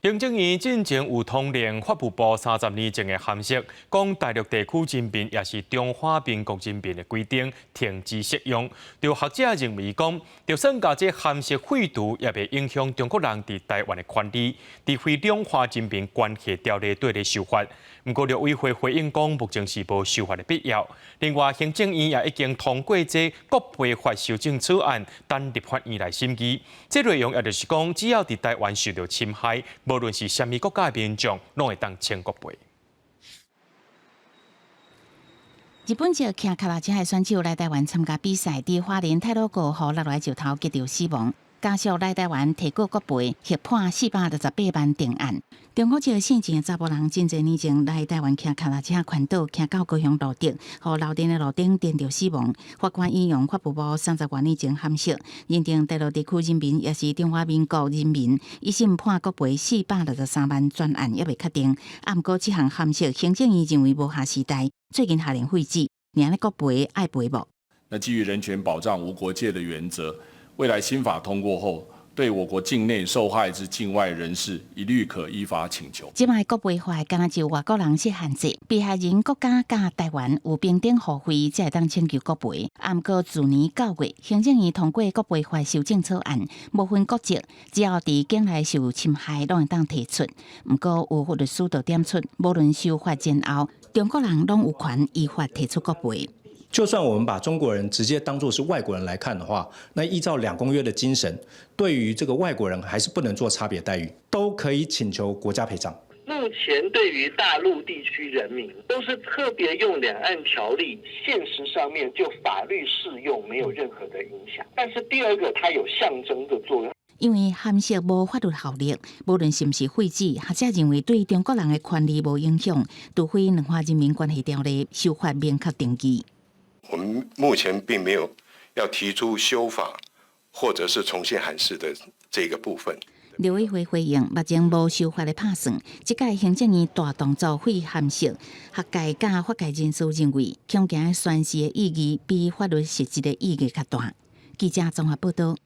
行政院进前有通令法务部30年前的函释，讲大陆地区人民也是中华民国人民的规定停止适用。有学者认为讲，就算甲这函释废除，也袂影响中国人伫台湾的权利，除非两华人民关系条例对咧修法。不过，陆委会回应讲，目前是无修法的必要。另外，行政院也已经通过这国赔法修正草案，等立法院来审议。这内容也就是讲，只要伫台湾受到侵害，无论是虾米国家的民众，拢会当签国赔。日本籍骑脚踏车的选手来台湾参加比赛，伫花莲太鲁阁和落来石头击着死亡。家属来台湾提告国赔，获判468万定案。中国籍姓钱的查甫人，真侪年前来台湾骑脚踏车环岛，骑到高雄路顶，和楼顶的路顶颠着死亡。法官引用法务部30多年前函释，认定大陆地区人民也是中华民国人民，一审判国赔463万，专案也未确定。不过，这项函释行政院认为无下时代，最近下令废止，让咧国赔爱赔无？那基于人权保障无国界的原则。未来新法通过后，对我国境内受害之境外人士，一律可依法请求。即卖国赔法敢若就外国人设限制，被害人国家甲台湾有平等互惠，才会当请求国赔。不过，去年9月，行政院通过国赔法修正草案，无分国籍，只要伫境内受侵害，拢会当提出。不过，有律师就点出，无论修法前后，中国人拢有权依法提出国赔。就算我们把中国人直接当作是外国人来看的话，那依照2公约的精神，对于这个外国人还是不能做差别待遇，都可以请求国家赔偿。目前对于大陆地区人民，都是特别用两岸条例，现实上面就法律适用，没有任何的影响。但是第二个，它有象征的作用。因为函释无法律效力，无论是不是废止，学者认为对中国人的权利无影响，除非两华人民关系条例修法明确定义。我们目前并没有要提出修法或者是重新函释的这个部分。陆委会回应，目前无修法的拍算，即届行政院大动作废函释，学界甲法界人士认为，恐惊宣示的意义比法律实质的意义较大。记者综合报道。